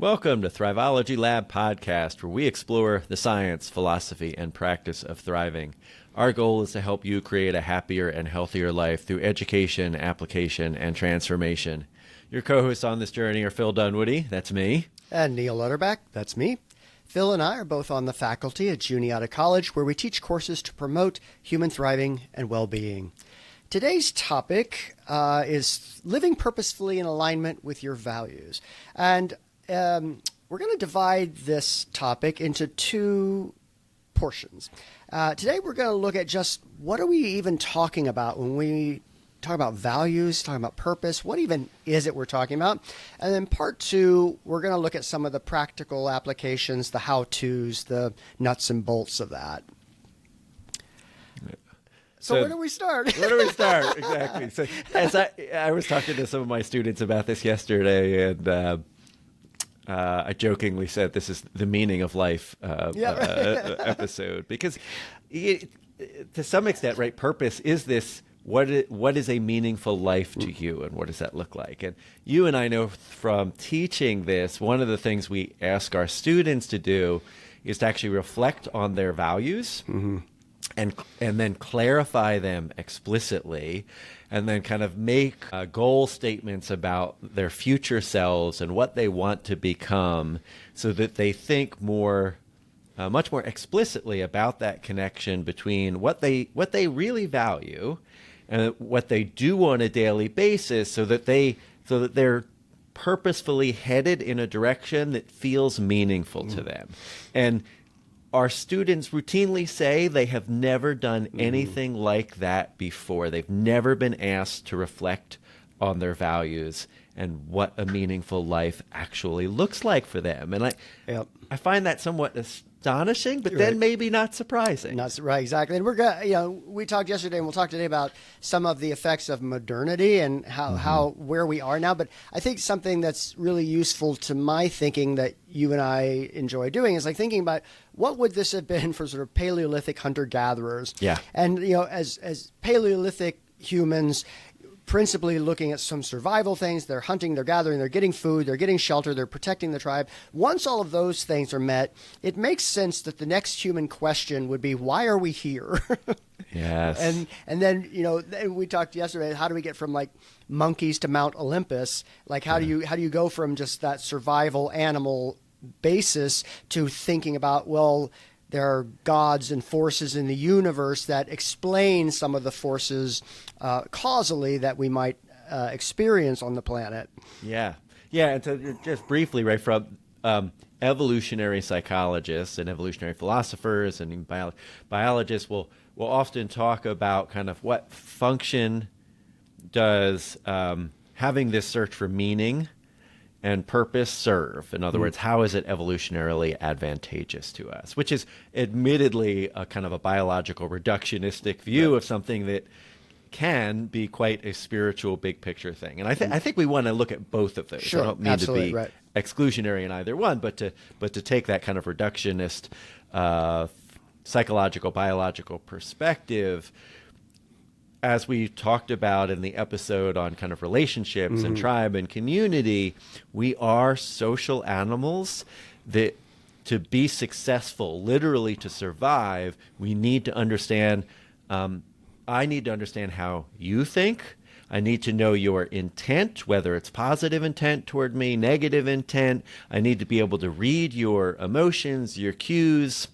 Welcome to Thrivology Lab podcast, where we explore the science, philosophy, and practice of thriving. Our goal is to help you create a happier and healthier life through education, application, and transformation. Your co-hosts on this journey are Phil Dunwoody, that's me. And Neil Utterback, that's me. Phil and I are both on the faculty at Juniata College, where we teach courses to promote human thriving and well-being. Today's topic is living purposefully in alignment with your values. And we're going to divide this topic into two portions. Today we're going to look at just what are we even talking about when we talk about values, talking about purpose, what even is it we're talking about? And then part two, we're going to look at some of the practical applications, the how-tos, the nuts and bolts of that. So where do we start? Where do we start? Exactly. So as I was talking to some of my students about this yesterday, and I jokingly said this is the meaning of life episode, because to some extent, right, purpose is this, what is a meaningful life to you, and what does that look like? And you and I know from teaching this, one of the things we ask our students to do is to actually reflect on their values, and then clarify them explicitly, and then kind of make goal statements about their future selves and what they want to become, so that they think much more explicitly about that connection between what they really value and what they do on a daily basis, so that they're purposefully headed in a direction that feels meaningful to them. And our students routinely say they have never done anything like that before. They've never been asked to reflect on their values and what a meaningful life actually looks like for them. And I find that somewhat astonishing, but then maybe not surprising. Right, exactly. And we're going we talked yesterday and we'll talk today about some of the effects of modernity and how where we are now. But I think something that's really useful to my thinking that you and I enjoy doing is like thinking about what would this have been for sort of Paleolithic hunter-gatherers. Yeah. And, as Paleolithic humans, principally looking at some survival things. They're hunting, they're gathering, they're getting food, they're getting shelter, they're protecting the tribe. Once all of those things are met, it makes sense that the next human question would be, why are we here? Yes. And then, we talked yesterday, how do we get from like monkeys to Mount Olympus? Like how do you go from just that survival animal basis to thinking about, well, there are gods and forces in the universe that explain some of the forces causally that we might experience on the planet. Yeah. And to just briefly, right, from evolutionary psychologists and evolutionary philosophers and biologists will often talk about kind of what function does having this search for meaning and purpose serve. In other words, how is it evolutionarily advantageous to us? Which is admittedly a kind of a biological reductionistic view of something that can be quite a spiritual big picture thing. And I think we want to look at both of those. Sure, I don't mean to be exclusionary in either one, but to take that kind of reductionist psychological, biological perspective. As we talked about in the episode on kind of relationships and tribe and community, we are social animals that to be successful, literally to survive, we need to understand, I need to understand how you think. I need to know your intent, whether it's positive intent toward me, negative intent. I need to be able to read your emotions, your cues.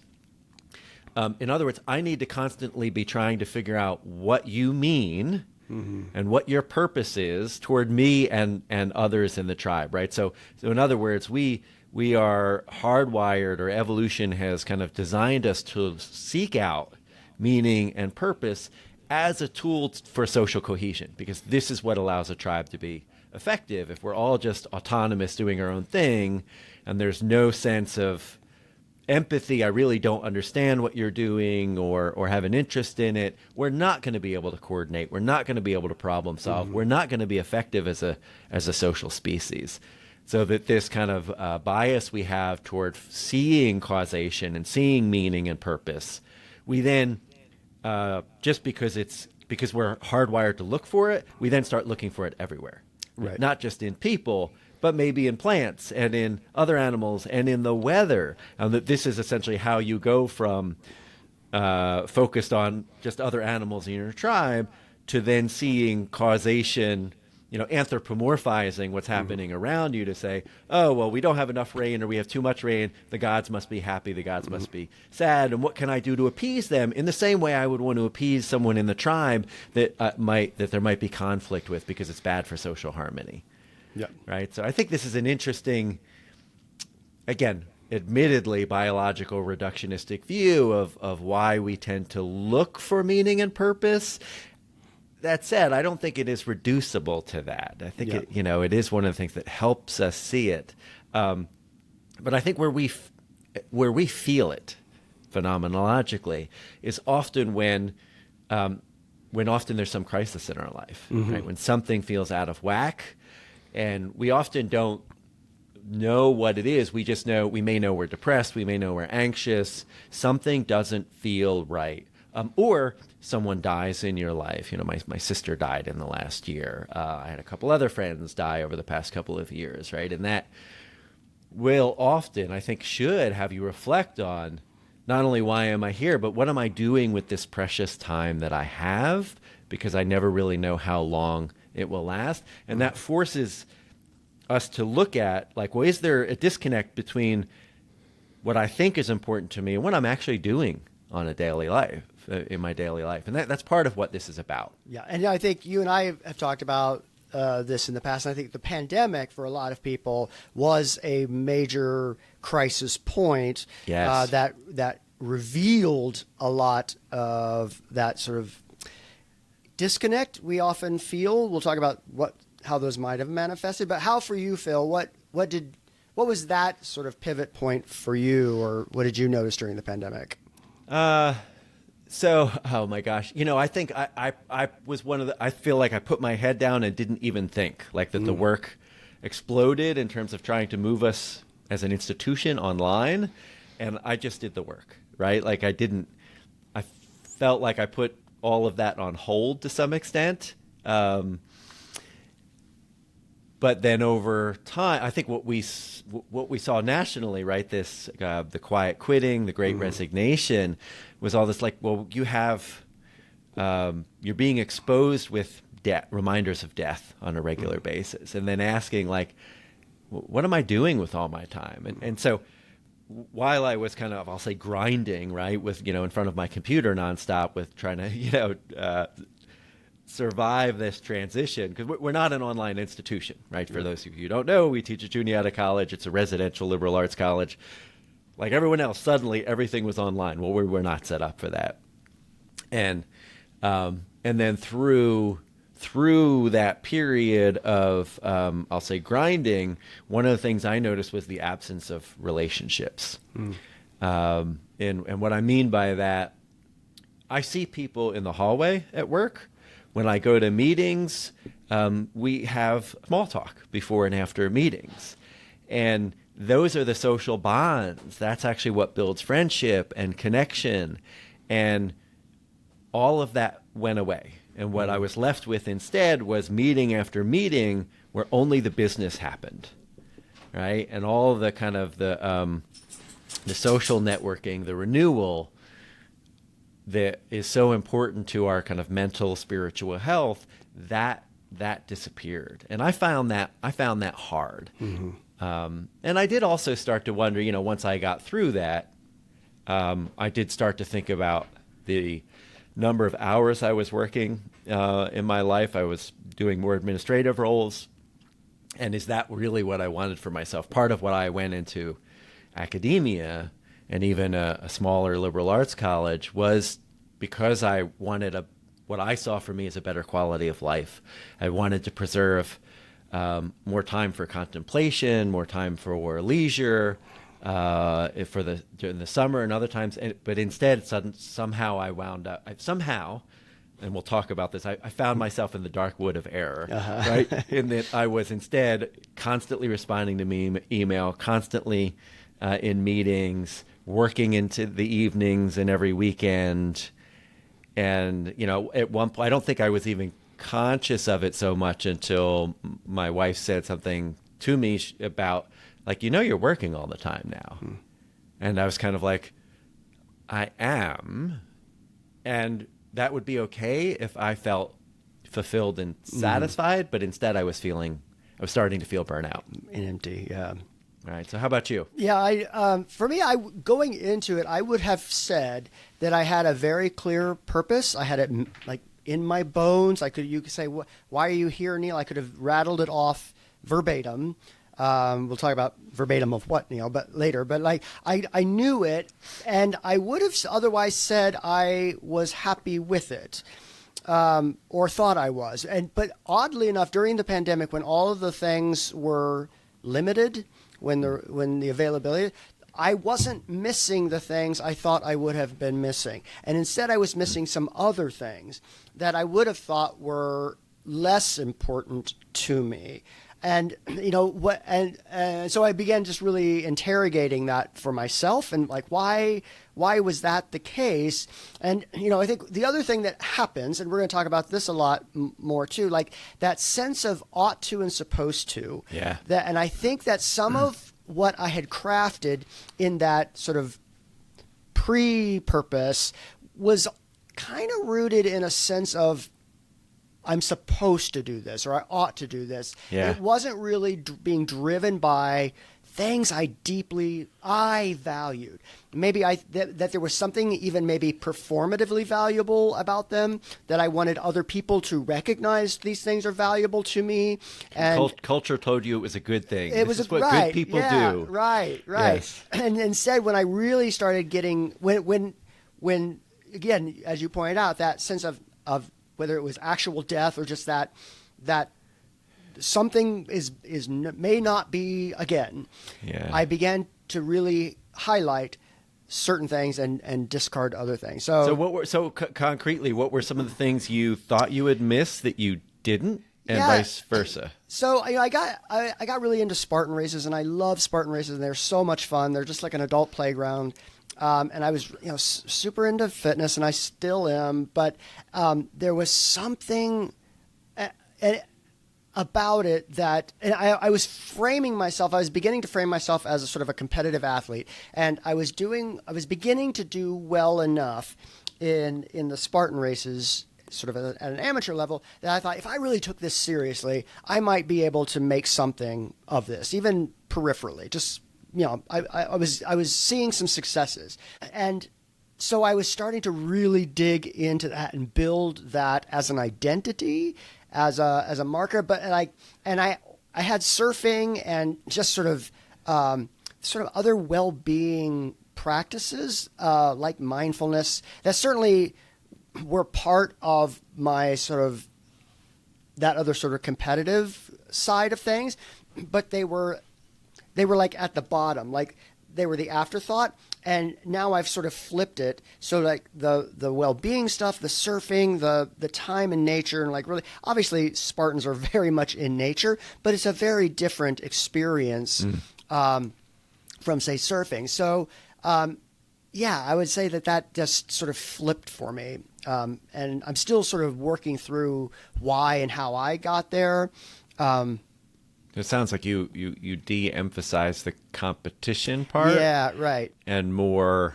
In other words, I need to constantly be trying to figure out what you mean and what your purpose is toward me and others in the tribe, right? So in other words, we are hardwired, or evolution has kind of designed us to seek out meaning and purpose as a tool for social cohesion, because this is what allows a tribe to be effective. If we're all just autonomous doing our own thing and there's no sense of empathy, I really don't understand what you're doing or have an interest in it, we're not going to be able to coordinate. We're not going to be able to problem solve. We're not going to be effective as a social species. So that this kind of bias we have toward seeing causation and seeing meaning and purpose, we then, just because we're hardwired to look for it, we then start looking for it everywhere. Right. Not just in people, but maybe in plants and in other animals and in the weather. And that this is essentially how you go from focused on just other animals in your tribe to then seeing causation, anthropomorphizing what's happening around you to say, oh, well, we don't have enough rain or we have too much rain. The gods must be happy. The gods must be sad. And what can I do to appease them in the same way I would want to appease someone in the tribe that there might be conflict with because it's bad for social harmony. Yeah. Right. So I think this is an interesting, again, admittedly biological reductionistic view of why we tend to look for meaning and purpose. That said, I don't think it is reducible to that. I think it is one of the things that helps us see it. But I think where we feel it phenomenologically is often when often there's some crisis in our life, right? When something feels out of whack, and we often don't know what it is. We just know, we may know we're depressed, we may know we're anxious, something doesn't feel right. Or someone dies in your life. My sister died in the last year. I had a couple other friends die over the past couple of years, right? And that will often, I think, should have you reflect on not only why am I here, but what am I doing with this precious time that I have? Because I never really know how long it will last. And that forces us to look at, like, well, is there a disconnect between what I think is important to me and what I'm actually doing on a daily life, in my daily life? And that's part of what this is about. Yeah. And I think you and I have talked about this in the past. And I think the pandemic for a lot of people was a major crisis point. Yes. That revealed a lot of that sort of disconnect we often feel. We'll talk about how those might have manifested, but how for you, Phil, what was that sort of pivot point for you, or what did you notice during the pandemic? So, oh my gosh, I think I was I feel like I put my head down and didn't even think, like, that the work exploded in terms of trying to move us as an institution online. And I just did the work, right? Like I felt like I put all of that on hold to some extent. But then over time, I think what we saw nationally, right, this the quiet quitting, the great resignation, was all this, like, well, you have you're being exposed with reminders of death on a regular basis, and then asking, like, what am I doing with all my time? And so while I was kind of, I'll say, grinding, right, with in front of my computer nonstop with trying to survive this transition, because we're not an online institution, right? For those of you who don't know, we teach at Juniata College. It's a residential liberal arts college. Like everyone else, suddenly everything was online. Well, we were not set up for that. And then through that period of, I'll say, grinding, one of the things I noticed was the absence of relationships. And what I mean by that, I see people in the hallway at work. When I go to meetings, we have small talk before and after meetings. And those are the social bonds. That's actually what builds friendship and connection. And all of that went away. And what I was left with instead was meeting after meeting where only the business happened, right? And all of the kind of the social networking, the renewal that is so important to our kind of mental, spiritual health, that disappeared. And I found that hard. And I did also start to wonder, once I got through that, I did start to think about the number of hours I was working in my life. I was doing more administrative roles. And is that really what I wanted for myself? Part of what I went into academia and even a smaller liberal arts college was because I wanted what I saw for me as a better quality of life. I wanted to preserve more time for contemplation, more time for leisure, during the summer and other times. But instead, somehow I wound up, and we'll talk about this, I found myself in the dark wood of error, right? In that I was instead constantly responding to email, constantly in meetings, working into the evenings and every weekend. And, at one point, I don't think I was even conscious of it so much until my wife said something to me about like, you're working all the time now. And I was kind of like, I am. And that would be okay if I felt fulfilled and satisfied, but instead I was starting to feel burnout and empty. Yeah. All right. So how about you? Yeah. For me, going into it, I would have said that I had a very clear purpose. I had it like in my bones. You could say, why are you here, Neil? I could have rattled it off verbatim. We'll talk about verbatim of what, Neil, but later. But like I knew it, and I would have otherwise said I was happy with it, or thought I was. But oddly enough, during the pandemic, when all of the things were limited, when the availability, I wasn't missing the things I thought I would have been missing, and instead I was missing some other things that I would have thought were less important to me. And so I began just really interrogating that for myself, and like, why was that the case? And I think the other thing that happens, and we're going to talk about this a lot more too, like that sense of ought to and supposed to. Yeah. And I think that some of what I had crafted in that sort of pre-purpose was kind of rooted in a sense of, I'm supposed to do this, or I ought to do this. Yeah. It wasn't really being driven by things I valued. Maybe that there was something even maybe performatively valuable about them, that I wanted other people to recognize these things are valuable to me. And culture told you it was a good thing. It was what good people do. Right. Yes. And instead, when I really started getting, when again, as you pointed out, that sense of whether it was actual death or just that something may not be again. Yeah. I began to really highlight certain things and discard other things. So concretely, what were some of the things you thought you would miss that you didn't, and vice versa? So I got really into Spartan races, and I love Spartan races, and they're so much fun. They're just like an adult playground. And I was, super into fitness, and I still am. But there was something about it that, and I was framing myself. I was beginning to frame myself as a sort of a competitive athlete, and I was beginning to do well enough in the Spartan races, sort of at an amateur level, that I thought if I really took this seriously, I might be able to make something of this, even peripherally. Just I was seeing some successes, and so I was starting to really dig into that and build that as an identity, as a marker. But I had surfing and just sort of other well-being practices like mindfulness that certainly were part of my that other sort of competitive side of things, but they were like at the bottom, like they were the afterthought. And now I've sort of flipped it. So like the well-being stuff, the surfing, the time in nature, and like really, obviously Spartans are very much in nature, but it's a very different experience from say surfing. So I would say that just sort of flipped for me. And I'm still sort of working through why and how I got there. It sounds like you de-emphasize the competition part. Yeah, right. And more,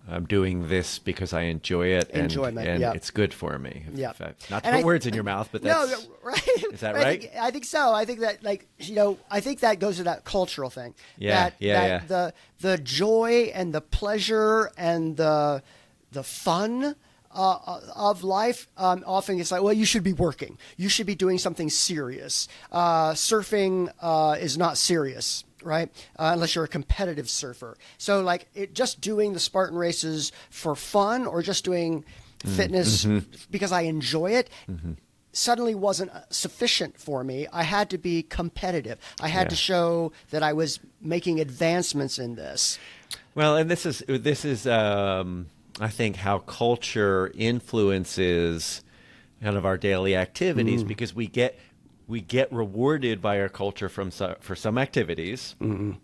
I'm doing this because I enjoy it. Enjoyment, and yeah. it's good for me. Yeah. Not to put words in your mouth, but that's... No, right. Is that right? I think so. I think that, I think that goes to that cultural thing. Yeah, The joy and the pleasure and the fun of life, often it's like, well, you should be working. You should be doing something serious. Surfing is not serious, right? Unless you're a competitive surfer. So like just doing the Spartan races for fun, or just doing fitness because I enjoy it, suddenly wasn't sufficient for me. I had to be competitive. I had to show that I was making advancements in this. Well, and this is I think how culture influences kind of our daily activities, because we get rewarded by our culture for some activities, and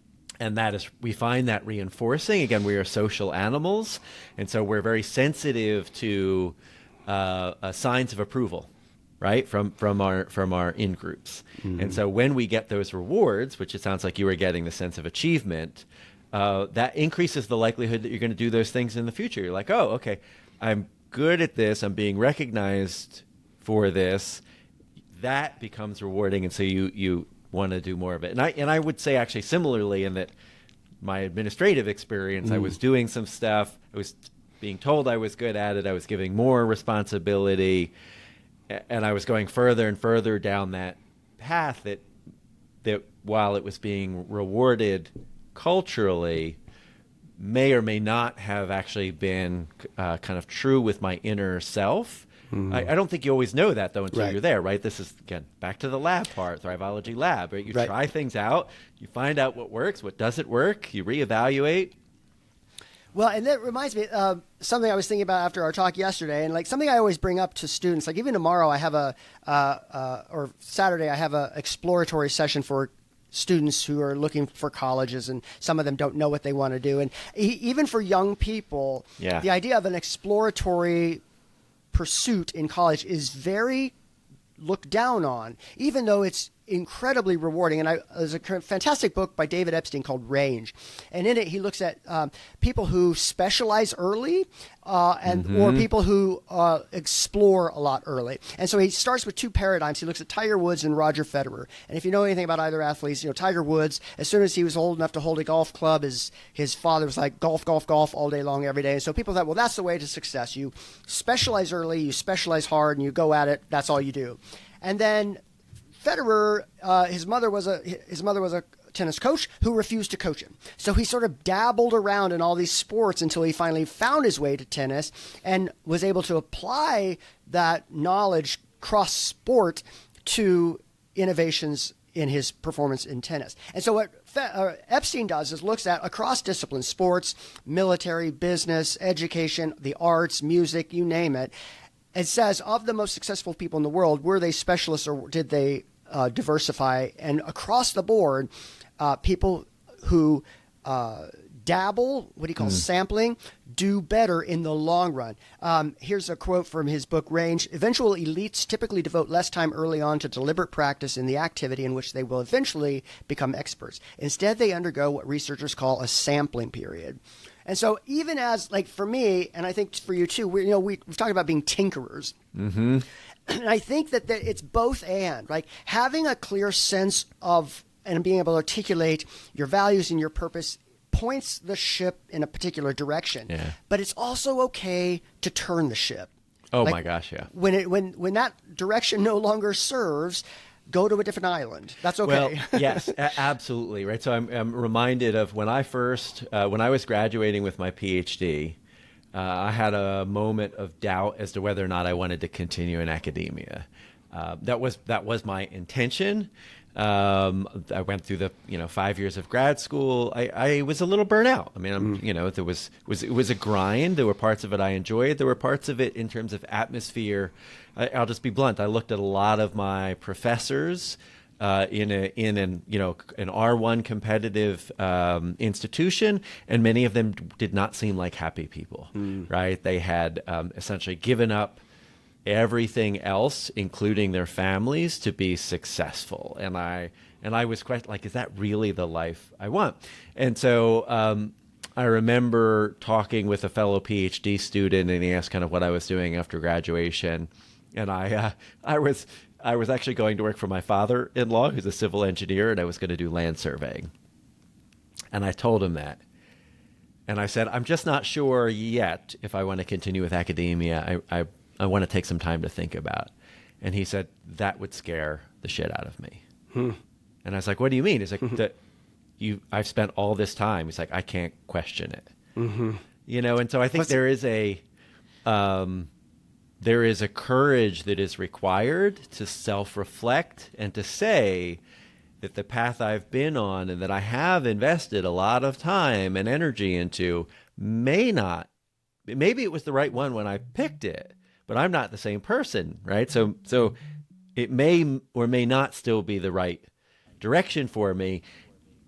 we find that reinforcing. Again, we are social animals, and so we're very sensitive to signs of approval. right? From our in groups. And so when we get those rewards, which it sounds like you were getting the sense of achievement, that increases the likelihood that you're going to do those things in the future. You're like, oh, okay, I'm good at this. I'm being recognized for this. That becomes rewarding, and so you want to do more of it. And I would say actually similarly in that my administrative experience, I was doing some stuff. I was being told I was good at it. I was giving more responsibility, and I was going further and further down that path that while it was being rewarded culturally, may or may not have actually been kind of true with my inner self. I don't think you always know that, though, until you're there, right? This is, again, back to the lab part, Thrivology Lab, right? You try things out, you find out what works, what doesn't work, you reevaluate. Well, and that reminds me of something I was thinking about after our talk yesterday, and like something I always bring up to students. Like even tomorrow, I have or Saturday, I have a exploratory session for students who are looking for colleges, and some of them don't know what they want to do. And even for young people, the idea of an exploratory pursuit in college is very looked down on, even though it's incredibly rewarding. And there's a fantastic book by David Epstein called Range, and in it he looks at people who specialize early or people who explore a lot early. And so he starts with two paradigms. He looks at Tiger Woods and Roger Federer. And if you know anything about either athletes, Tiger Woods, as soon as he was old enough to hold a golf club, his father was like golf, golf, golf all day long every day. And so people thought, well, that's the way to success. You specialize early, you specialize hard, and you go at it. That's all you do. And then Federer, his mother was a tennis coach who refused to coach him. So he sort of dabbled around in all these sports until he finally found his way to tennis and was able to apply that knowledge cross sport to innovations in his performance in tennis. And so what Epstein does is looks at across disciplines, sports, military, business, education, the arts, music, you name it. It says of the most successful people in the world, were they specialists or did they diversify? And across the board, people who dabble, what he calls sampling, do better in the long run. Here's a quote from his book, Range. Eventual elites typically devote less time early on to deliberate practice in the activity in which they will eventually become experts. Instead, they undergo what researchers call a sampling period. And so even as, like, for me, and I think for you too, we've talked about being tinkerers. And I think that it's both and, like having a clear sense of and being able to articulate your values and your purpose points the ship in a particular direction. Yeah. But it's also okay to turn the ship. Oh, like, my gosh, yeah. When that direction no longer serves, go to a different island. That's okay. Well, yes, absolutely. Right. So I'm reminded of when I was graduating with my PhD, I had a moment of doubt as to whether or not I wanted to continue in academia. That was my intention. I went through the 5 years of grad school. I was a little burnt out. I mean, it was a grind. There were parts of it I enjoyed. There were parts of it in terms of atmosphere. I'll just be blunt. I looked at a lot of my professors in an R1 competitive institution, and many of them did not seem like happy people. Right? They had essentially given up everything else, including their families, to be successful. And I was questioning, like, is that really the life I want? And so I remember talking with a fellow PhD student, and he asked kind of what I was doing after graduation. And I was actually going to work for my father-in-law, who's a civil engineer, and I was going to do land surveying. And I told him that. And I said, I'm just not sure yet if I want to continue with academia. I want to take some time to think about. And he said, that would scare the shit out of me. And I was like, what do you mean? He's like, I've spent all this time. He's like, I can't question it. And so I think there is a courage that is required to self-reflect and to say that the path I've been on and that I have invested a lot of time and energy into maybe it was the right one when I picked it, but I'm not the same person, right? So it may or may not still be the right direction for me.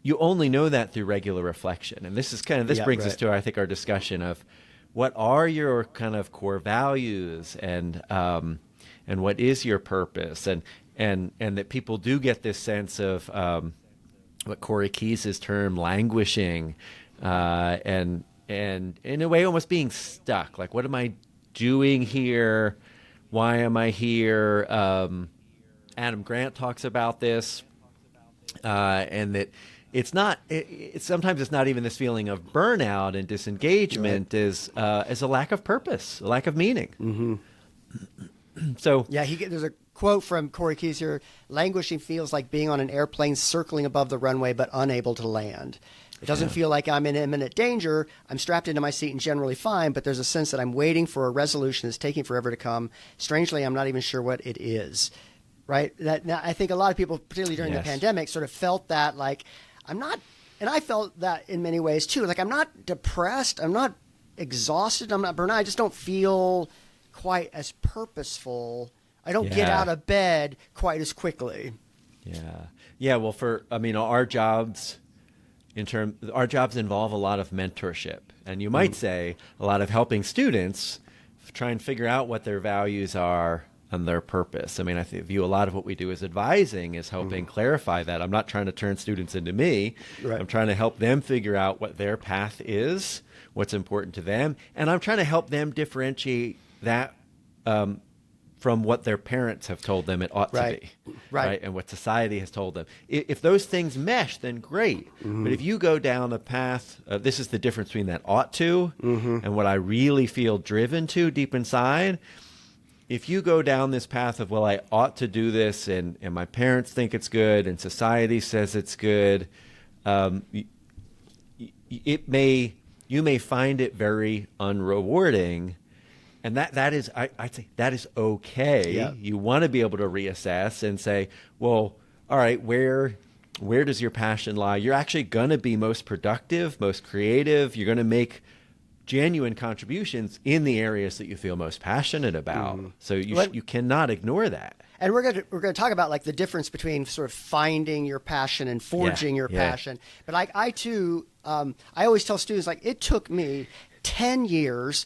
You only know that through regular reflection. And this brings us to, I think, our discussion of what are your kind of core values and and what is your purpose, and that people do get this sense of what Corey Keyes' term languishing, and in a way almost being stuck. Like, what am I doing here? Why am I here? Adam Grant talks about this, and that it's not. Sometimes it's not even this feeling of burnout and disengagement, as a lack of purpose, a lack of meaning. Mm-hmm. So yeah, there's a quote from Corey Keyes here: "Languishing feels like being on an airplane circling above the runway but unable to land. It doesn't feel like I'm in imminent danger. I'm strapped into my seat and generally fine, but there's a sense that I'm waiting for a resolution that's taking forever to come. Strangely, I'm not even sure what it is." Right? I think a lot of people, particularly during the pandemic, sort of felt that, like, I'm not, and I felt that in many ways too. Like, I'm not depressed. I'm not exhausted. I'm not burnt out. I just don't feel quite as purposeful. I don't get out of bed quite as quickly. Yeah. Well, our jobs involve a lot of mentorship, and you might say a lot of helping students try and figure out what their values are and their purpose. I mean, I view a lot of what we do as advising is helping clarify that. I'm not trying to turn students into me. Right. I'm trying to help them figure out what their path is, what's important to them, and I'm trying to help them differentiate that from what their parents have told them it ought to be, right? And what society has told them. If those things mesh, then great. Mm-hmm. But if you go down a path, this is the difference between that ought to and what I really feel driven to deep inside. If you go down this path of, well, I ought to do this, and my parents think it's good, and society says it's good, you may find it very unrewarding. And that is, I'd say that is okay. Yeah. You want to be able to reassess and say, well, all right, where does your passion lie? You're actually going to be most productive, most creative. You're going to make genuine contributions in the areas that you feel most passionate about. So you cannot ignore that. And we're going to talk about, like, the difference between sort of finding your passion and forging your passion. But I too, I always tell students, like, it took me 10 years,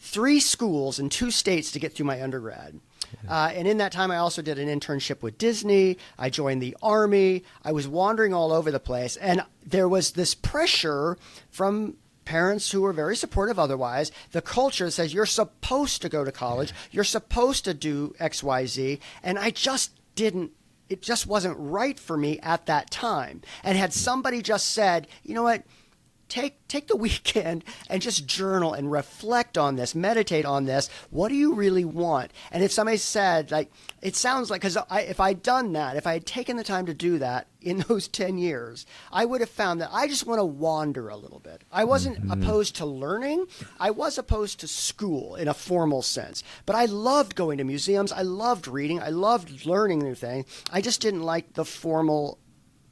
3 schools in 2 states to get through my undergrad. And in that time, I also did an internship with Disney. I joined the Army. I was wandering all over the place. And there was this pressure from parents who were very supportive otherwise. The culture says you're supposed to go to college. You're supposed to do X, Y, Z. And I just didn't. It just wasn't right for me at that time. And had somebody just said, you know what? Take the weekend and just journal and reflect on this, meditate on this. What do you really want? And if somebody said, like, it sounds like, because if I'd done that, if I had taken the time to do that in those 10 years, I would have found that I just want to wander a little bit. I wasn't opposed to learning. I was opposed to school in a formal sense. But I loved going to museums. I loved reading. I loved learning new things. I just didn't like the formal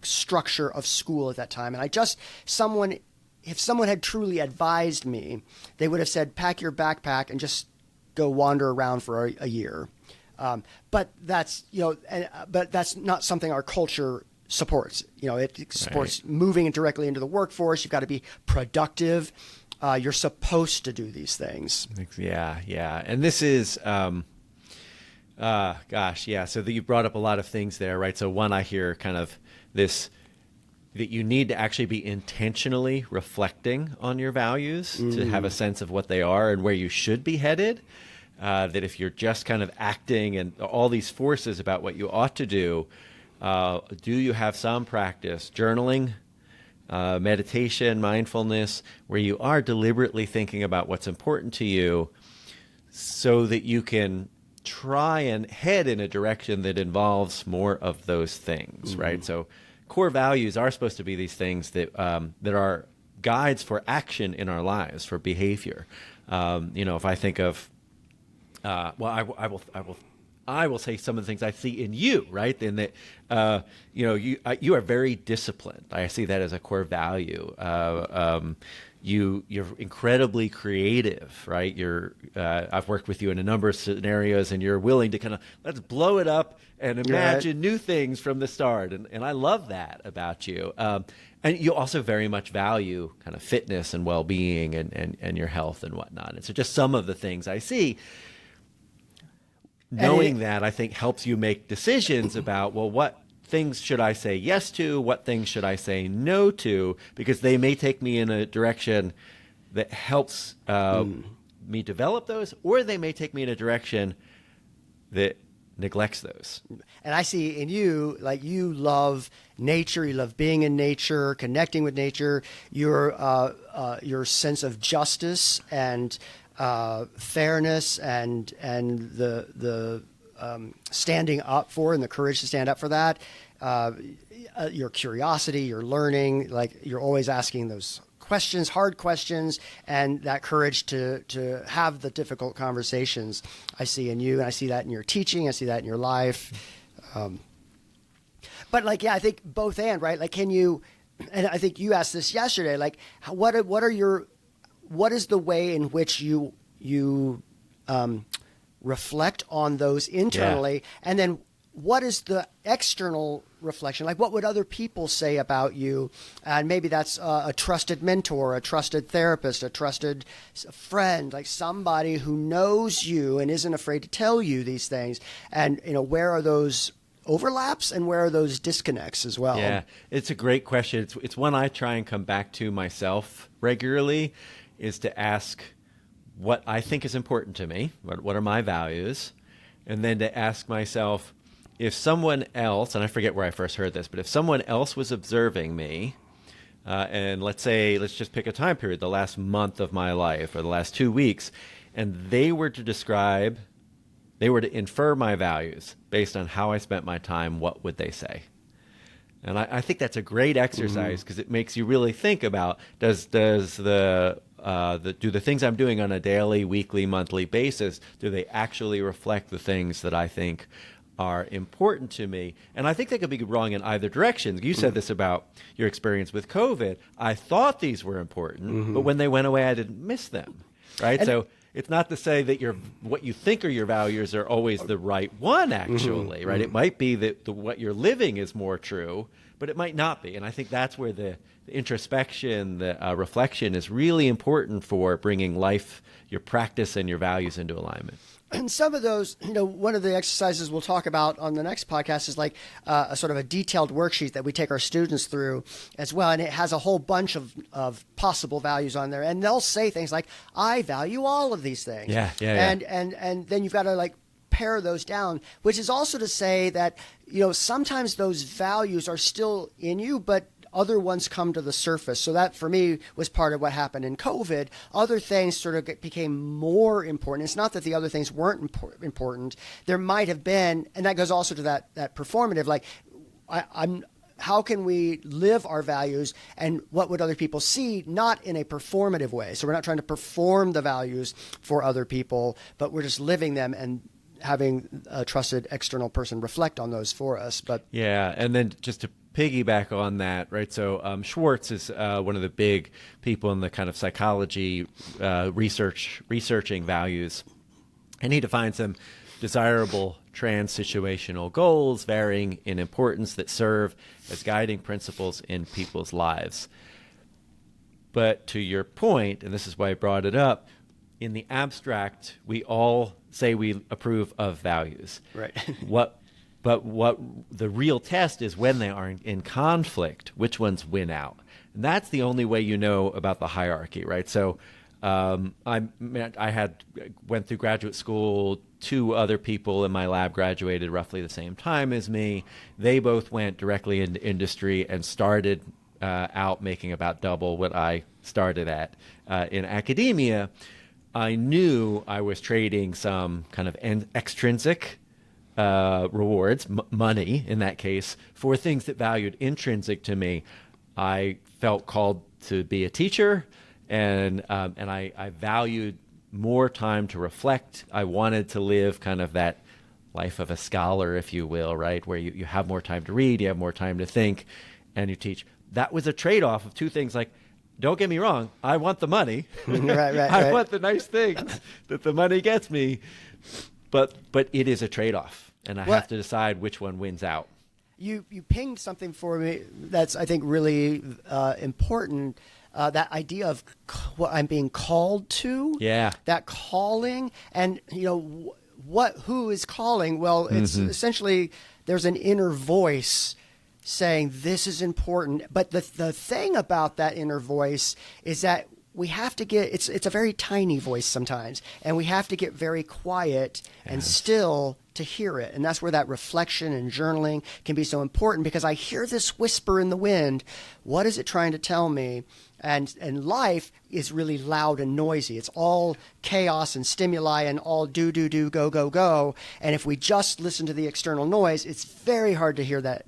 structure of school at that time. And if someone had truly advised me, they would have said, pack your backpack and just go wander around for a year. But that's not something our culture supports. It supports moving directly into the workforce. You've got to be productive. You're supposed to do these things. Yeah. And this is, So you brought up a lot of things there, right? So one, I hear kind of this, that you need to actually be intentionally reflecting on your values to have a sense of what they are and where you should be headed. That if you're just kind of acting and all these forces about what you ought to do you have some practice, journaling, meditation, mindfulness, where you are deliberately thinking about what's important to you so that you can try and head in a direction that involves more of those things, right? So core values are supposed to be these things that are guides for action in our lives, for behavior. If I think of, I will say some of the things I see in you, right? In that, you are very disciplined. I see that as a core value. You're incredibly creative, right? I've worked with you in a number of scenarios, and you're willing to kind of let's blow it up and imagine new things from the start, and I love that about you. And you also very much value kind of fitness and well-being and your health and whatnot. And so just some of the things I see. knowing that, I think, helps you make decisions about, well, what things should I say yes to? What things should I say no to? Because they may take me in a direction that helps me develop those, or they may take me in a direction that neglects those. And I see in you, like, you love nature, you love being in nature, connecting with nature, your sense of justice and fairness and the standing up for, and the courage to stand up for that, your curiosity, your learning, like, you're always asking those questions, hard questions, and that courage to have the difficult conversations I see in you, and I see that in your teaching, I see that in your life. But like, yeah, I think both and, right? Like, can you, and I think you asked this yesterday, like, what is the way in which you reflect on those internally, and then what is the external reflection? Like, what would other people say about you? And maybe that's a trusted mentor, a trusted therapist, a trusted friend, like somebody who knows you and isn't afraid to tell you these things. And, where are those overlaps and where are those disconnects as well? Yeah, it's a great question. It's one I try and come back to myself regularly, is to ask what I think is important to me, what are my values, and then to ask myself, if someone else, and I forget where I first heard this, but if someone else was observing me, and let's just pick a time period, the last month of my life or the last 2 weeks, and they were to infer my values based on how I spent my time, what would they say? And I think that's a great exercise, because it makes you really think about, do the things I'm doing on a daily, weekly, monthly basis, do they actually reflect the things that I think are important to me? And I think they could be wrong in either direction. You said this about your experience with COVID. I thought these were important, but when they went away, I didn't miss them, right? So it's not to say that what you think are your values are always the right one, actually, right? It might be that what you're living is more true, but it might not be. And I think that's where the introspection, the reflection is really important for bringing life, your practice, and your values into alignment. And some of those, one of the exercises we'll talk about on the next podcast is like a sort of a detailed worksheet that we take our students through as well. And it has a whole bunch of possible values on there. And they'll say things like, I value all of these things. Yeah. And then you've got to like pare those down, which is also to say that, sometimes those values are still in you, but other ones come to the surface. So that, for me, was part of what happened in COVID. Other things sort of became more important. It's not that the other things weren't important. There might have been, and that goes also to that performative, like, how can we live our values and what would other people see, not in a performative way. So we're not trying to perform the values for other people, but we're just living them and having a trusted external person reflect on those for us. But yeah, and then just to piggyback on that, right? So Schwartz is one of the big people in the kind of psychology researching values, and he defines them: desirable trans-situational goals varying in importance that serve as guiding principles in people's lives. But to your point, and this is why I brought it up, in the abstract, we all say we approve of values. Right. But what the real test is when they are in conflict, which ones win out. And that's the only way you know about the hierarchy, right? So I went through graduate school. 2 other people in my lab graduated roughly the same time as me. They both went directly into industry and started out making about double what I started at in academia. I knew I was trading some kind of extrinsic rewards, money in that case, for things that valued intrinsic to me. I felt called to be a teacher, and I valued more time to reflect. I wanted to live kind of that life of a scholar, if you will, right, where you have more time to read, you have more time to think, and you teach. That was a trade-off of 2 things. Like, don't get me wrong, I want the money. I want the nice things that the money gets me, but it is a trade-off, and I have to decide which one wins out. You pinged something for me that's, I think, really important. That idea of what I'm being called to. Yeah. That calling, and who is calling? Well, it's essentially there's an inner voice saying this is important. But the thing about that inner voice is that we have to get, it's a very tiny voice sometimes, and we have to get very quiet and still to hear it. And that's where that reflection and journaling can be so important, because I hear this whisper in the wind. What is it trying to tell me? And life is really loud and noisy. It's all chaos and stimuli and all do, go, go, go. And if we just listen to the external noise, it's very hard to hear that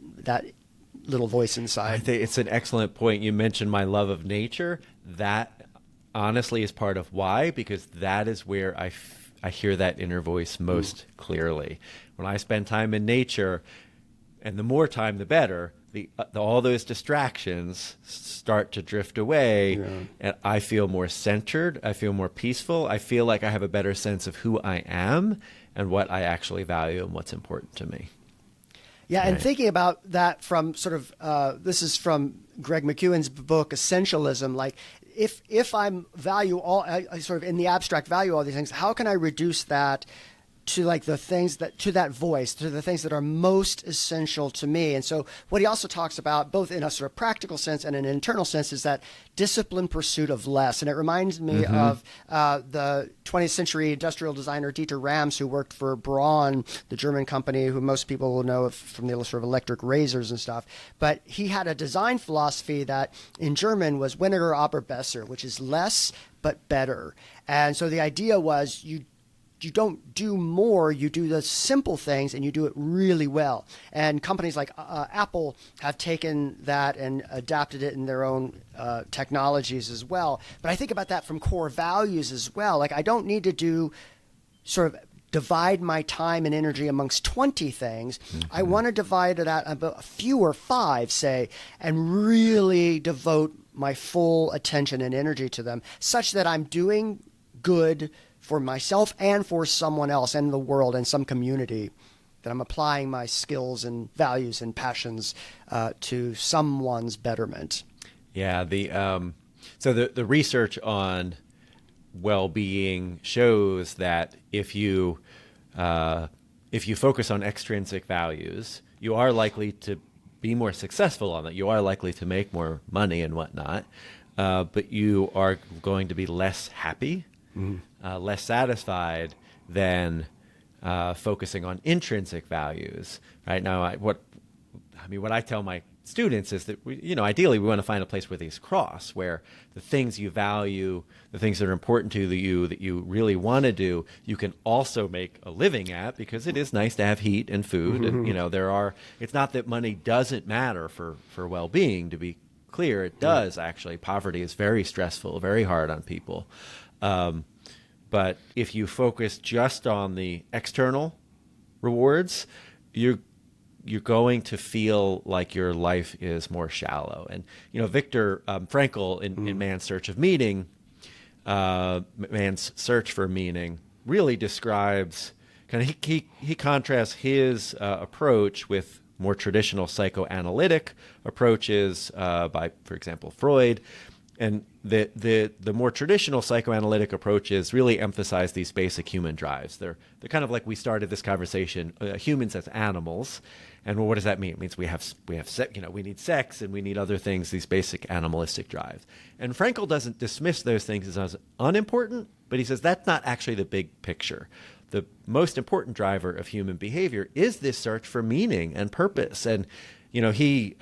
little voice inside. I think it's an excellent point. You mentioned my love of nature. That honestly is part of why, because that is where I hear that inner voice most clearly. When I spend time in nature, and the more time the better, all those distractions start to drift away, and I feel more centered, I feel more peaceful, I feel like I have a better sense of who I am and what I actually value and what's important to me. Yeah, and thinking about that from sort of, this is from Greg McKeown's book, Essentialism, like if I'm I sort of in the abstract value all these things, how can I reduce that to like the things to that voice, to the things that are most essential to me? And so what he also talks about, both in a sort of practical sense and an internal sense, is that disciplined pursuit of less. And it reminds me of the 20th century industrial designer Dieter Rams, who worked for Braun, the German company, who most people will know from the sort of electric razors and stuff. But he had a design philosophy that in German was weniger aber besser, which is less but better. And so the idea was you don't do more, you do the simple things and you do it really well. And companies like Apple have taken that and adapted it in their own technologies as well. But I think about that from core values as well. Like, I don't need to do sort of divide my time and energy amongst 20 things. I want to divide that about a few or 5, say, and really devote my full attention and energy to them, such that I'm doing good for myself and for someone else and the world and some community, that I'm applying my skills and values and passions to someone's betterment. Yeah, so the research on well-being shows that if you focus on extrinsic values, you are likely to be more successful on that. You are likely to make more money and whatnot, but you are going to be less happy, less satisfied than focusing on intrinsic values. Right now, what I tell my students is that ideally we want to find a place where these cross, where the things you value, the things that are important to you, that you really want to do, you can also make a living at, because it is nice to have heat and food. And it's not that money doesn't matter for well-being. To be clear, it does actually. Poverty is very stressful, very hard on people. But if you focus just on the external rewards, you're going to feel like your life is more shallow. And Viktor Frankl in Man's Search for Meaning really describes he contrasts his approach with more traditional psychoanalytic approaches by, for example, Freud. And the more traditional psychoanalytic approaches really emphasize these basic human drives. They're kind of like we started this conversation, humans as animals. And what does that mean? It means we need sex and we need other things, these basic animalistic drives. And Frankl doesn't dismiss those things as unimportant, but he says that's not actually the big picture. The most important driver of human behavior is this search for meaning and purpose. And he's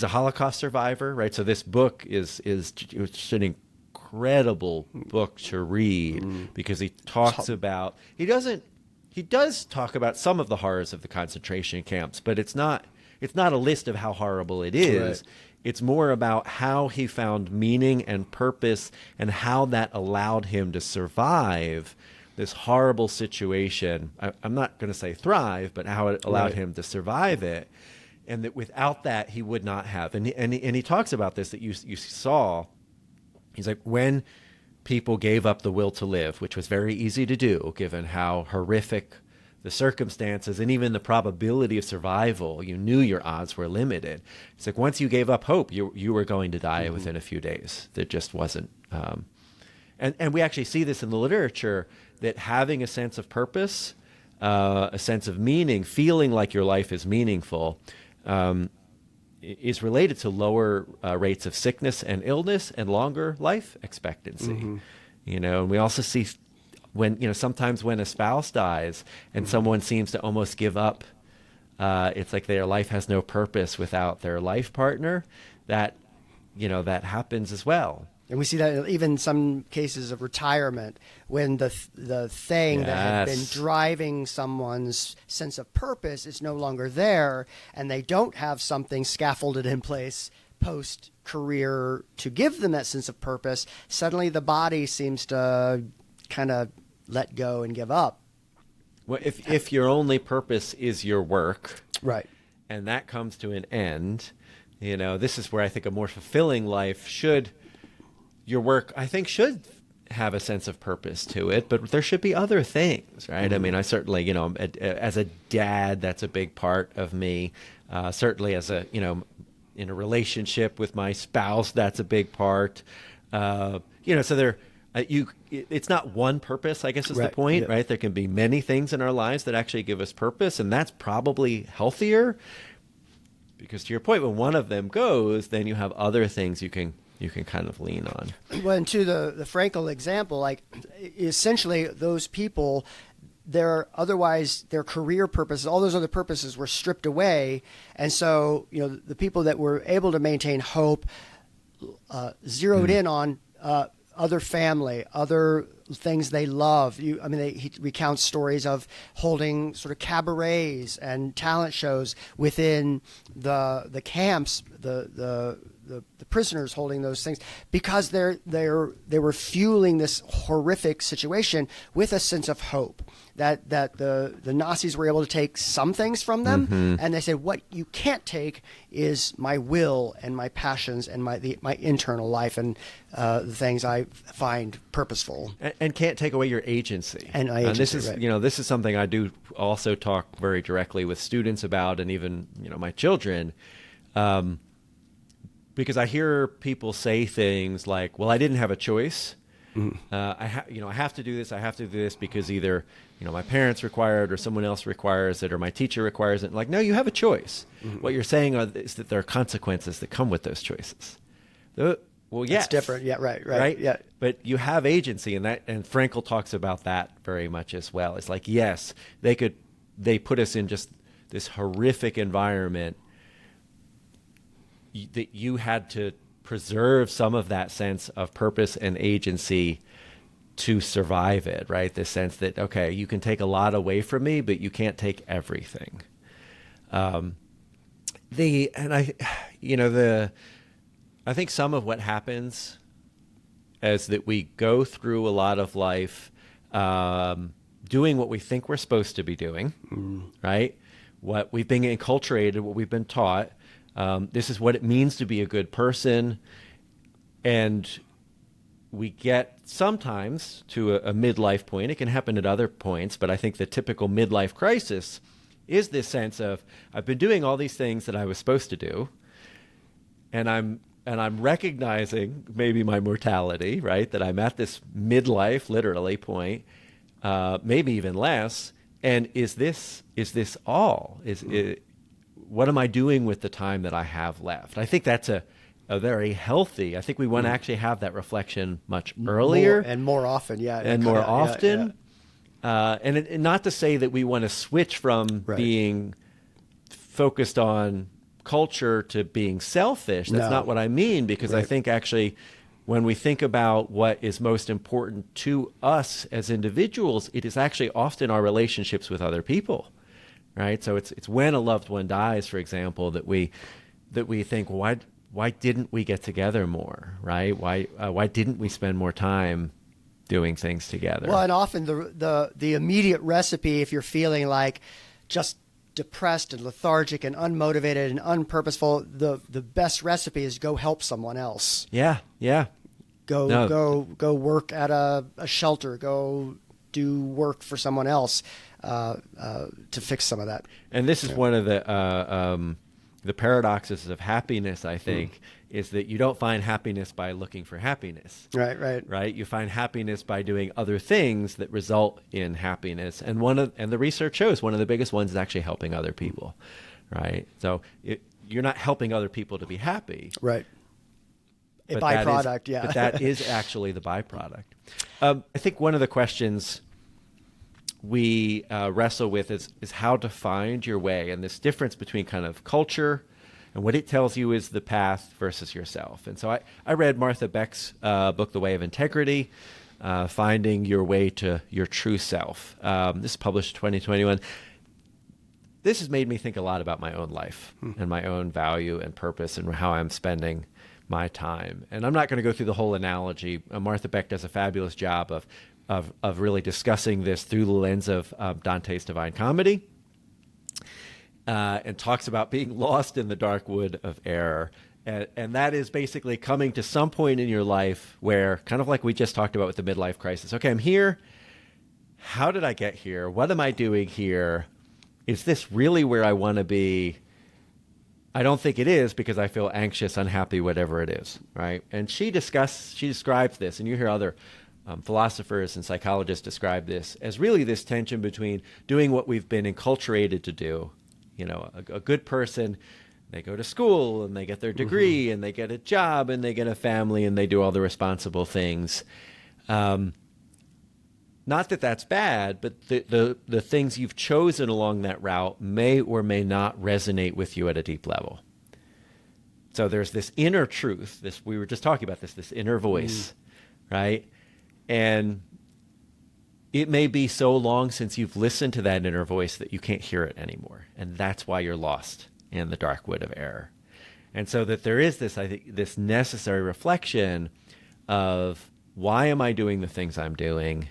a Holocaust survivor, right? So this book is an incredible book to read, because he talks about he does talk about some of the horrors of the concentration camps, but it's not a list of how horrible it is. Right. It's more about how he found meaning and purpose and how that allowed him to survive this horrible situation. I'm not going to say thrive, but how it allowed him to survive it. And that without that, he would not have. And he talks about this, that you saw. He's like, when people gave up the will to live, which was very easy to do, given how horrific the circumstances and even the probability of survival, you knew your odds were limited. It's like once you gave up hope, you were going to die within a few days. There just wasn't. And we actually see this in the literature, that having a sense of purpose, a sense of meaning, feeling like your life is meaningful, is related to lower rates of sickness and illness and longer life expectancy. And we also see when, sometimes when a spouse dies and someone seems to almost give up, it's like their life has no purpose without their life partner, that happens as well. And we see that even in some cases of retirement, when the thing that had been driving someone's sense of purpose is no longer there, and they don't have something scaffolded in place post-career to give them that sense of purpose, suddenly the body seems to kind of let go and give up. Well, if your only purpose is your work, right, and that comes to an end, this is where I think a more fulfilling life your work, I think, should have a sense of purpose to it, but there should be other things, right? I mean, I certainly, as a dad, that's a big part of me. Certainly as in a relationship with my spouse, that's a big part. So it's not one purpose, I guess is the point, right? There can be many things in our lives that actually give us purpose, and that's probably healthier, because to your point, when one of them goes, then you have other things you can kind of lean on. Well, and to the Frankel example, like essentially those people, their career purposes, all those other purposes were stripped away. And so, the people that were able to maintain hope zeroed in on other family, other things they love. He recounts stories of holding sort of cabarets and talent shows within the camps, the prisoners holding those things, because they were fueling this horrific situation with a sense of hope that the Nazis were able to take some things from them, and they said, what you can't take is my will and my passions and my internal life and the things I find purposeful, and can't take away your agency. And this is this is something I do also talk very directly with students about, and even my children. Because I hear people say things like, well, I didn't have a choice. I have to do this. I have to do this because either, my parents require it or someone else requires it or my teacher requires it. Like, no, you have a choice. What you're saying is that there are consequences that come with those choices. Well, yes. It's different. Yeah, right. Yeah. But you have agency, and Frankel talks about that very much as well. It's like, yes, they put us in just this horrific environment that you had to preserve some of that sense of purpose and agency to survive it, right? The sense that, okay, you can take a lot away from me, but you can't take everything. I think some of what happens is that we go through a lot of life doing what we think we're supposed to be doing, right? What we've been enculturated, what we've been taught. This is what it means to be a good person. And we get sometimes to a midlife point. It can happen at other points, but I think the typical midlife crisis is this sense of, I've been doing all these things that I was supposed to do, and I'm recognizing maybe my mortality, right? That I'm at this midlife, literally, point, maybe even less. And is this all? What am I doing with the time that I have left? I think that's a very healthy. I think we want to actually have that reflection much earlier and more often, and more often. And not to say that we want to switch from being focused on culture to being selfish. That's not what I mean, because I think actually when we think about what is most important to us as individuals, it is actually often our relationships with other people, right? So it's when a loved one dies, for example, that we think, well, why didn't we get together more, right? Why didn't we spend more time doing things together? Well, and often the immediate recipe, if you're feeling like just depressed and lethargic and unmotivated and unpurposeful, the best recipe is go help someone else. Yeah. Go work at a shelter. Go do work for someone else to fix some of that. And this is one of the the paradoxes of happiness, I think, is that you don't find happiness by looking for happiness. Right. You find happiness by doing other things that result in happiness. And the research shows one of the biggest ones is actually helping other people, right? So you're not helping other people to be happy. Right. A But byproduct, But that is actually the byproduct. I think one of the questions we wrestle with is how to find your way, and this difference between kind of culture and what it tells you is the path versus yourself. And so I read Martha Beck's book, The Way of Integrity, Finding Your Way to Your True Self. This is published in 2021. This has made me think a lot about my own life and my own value and purpose and how I'm spending my time. And I'm not going to go through the whole analogy. Martha Beck does a fabulous job of really discussing this through the lens of Dante's Divine Comedy, and talks about being lost in the dark wood of error. And that is basically coming to some point in your life where, kind of like we just talked about with the midlife crisis, okay, I'm here. How did I get here? What am I doing here? Is this really where I want to be? I don't think it is, because I feel anxious, unhappy, whatever it is, right? And she describes this, and you hear other philosophers and psychologists describe this as really this tension between doing what we've been enculturated to do. You know, a good person, they go to school and they get their degree and they get a job and they get a family and they do all the responsible things. Not that that's bad, but the things you've chosen along that route may or may not resonate with you at a deep level. So there's this inner truth, we were just talking about this inner voice, right? And it may be so long since you've listened to that inner voice that you can't hear it anymore. And that's why you're lost in the dark wood of error. And so that there is this, I think, this necessary reflection of, why am I doing the things I'm doing?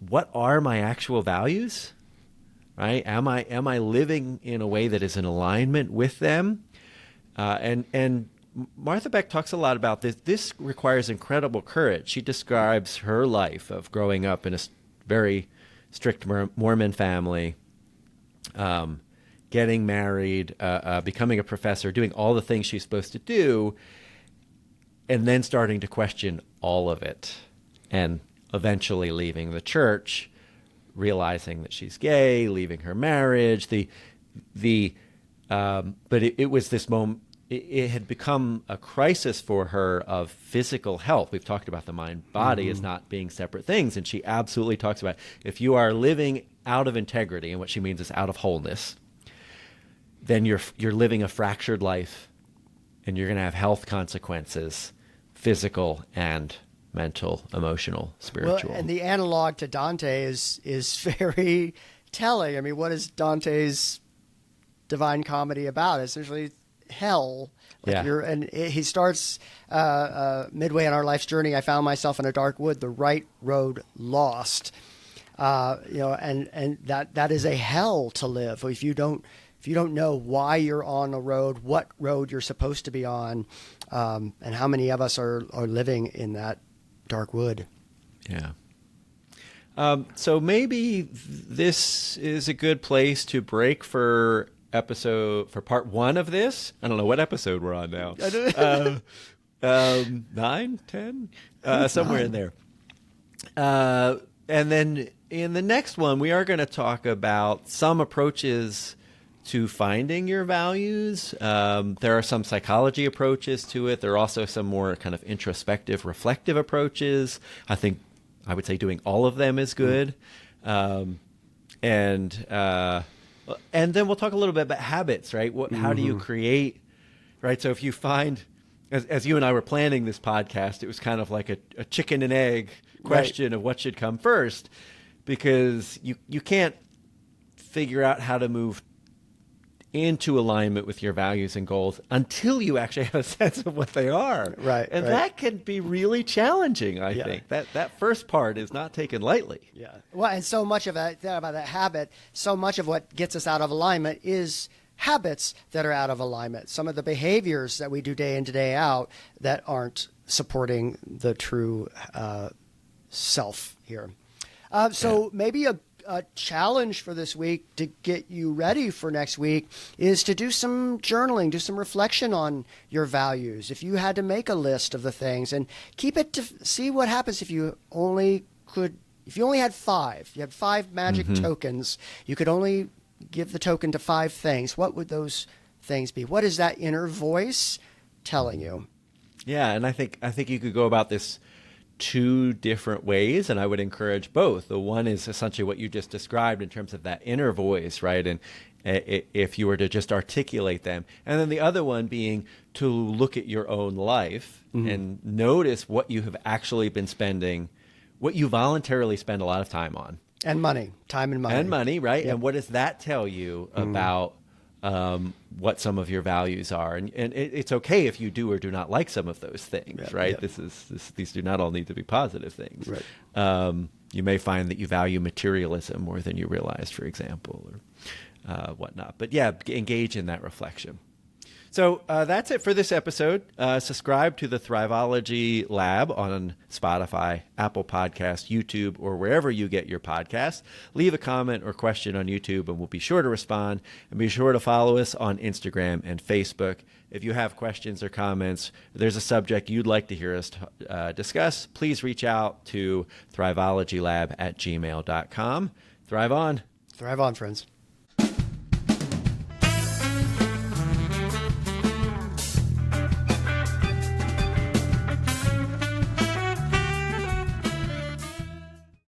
What are my actual values, right? Am I living in a way that is in alignment with them? And Martha Beck talks a lot about this. This requires incredible courage. She describes her life of growing up in a very strict Mormon family, getting married, becoming a professor, doing all the things she's supposed to do, and then starting to question all of it, and eventually leaving the church, realizing that she's gay, leaving her marriage. But it was this moment. It had become a crisis for her of physical health. We've talked about the mind-body as not being separate things, and she absolutely talks about, if you are living out of integrity, and what she means is out of wholeness, then you're living a fractured life, and you're going to have health consequences, physical and mental, emotional, spiritual. Well, and the analog to Dante is very telling. I mean, what is Dante's Divine Comedy about? Essentially, hell. He starts midway in our life's journey. I found myself in a dark wood, the right road lost. And that is a hell to live if you don't know why you're on a road, what road you're supposed to be on, and how many of us are living in that dark wood. Yeah. So maybe this is a good place to break for part 1 of this. I don't know what episode we're on now. 9, 10, somewhere in there. And then in the next one, we are going to talk about some approaches to finding your values. There are some psychology approaches to it. There are also some more kind of introspective, reflective approaches. I think I would say doing all of them is good. And then we'll talk a little bit about habits, right? How do you create, right? So if you find, as you and I were planning this podcast, it was kind of like a chicken and egg question of what should come first, because you can't figure out how to move into alignment with your values and goals until you actually have a sense of what they are. Right. And that can be really challenging, I think. That first part is not taken lightly. Yeah. Well, and so much of that, about that habit, so much of what gets us out of alignment is habits that are out of alignment. Some of the behaviors that we do day in, day out that aren't supporting the true self here. Maybe challenge for this week to get you ready for next week is to do some journaling, do some reflection on your values. If you had to make a list of the things and keep it to see what happens if you only had 5, you had 5 magic tokens, you could only give the token to 5 things. What would those things be? What is that inner voice telling you? Yeah, and I think you could go about this 2 different ways, and I would encourage both. The one is essentially what you just described in terms of that inner voice, right? And if you were to just articulate them. And then the other one being to look at your own life and notice what you have actually been spending, what you voluntarily spend a lot of time on. And money, time and money. And money, right? Yep. And what does that tell you about what some of your values are? And it's okay if you do or do not like some of those things, right? Yep. These do not all need to be positive things. Right. You may find that you value materialism more than you realized, for example, or whatnot. But yeah, engage in that reflection. So that's it for this episode. Subscribe to the Thrivology Lab on Spotify, Apple Podcasts, YouTube, or wherever you get your podcasts. Leave a comment or question on YouTube, and we'll be sure to respond. And be sure to follow us on Instagram and Facebook. If you have questions or comments, if there's a subject you'd like to hear us discuss, please reach out to thrivologylab@gmail.com. Thrive on. Thrive on, friends.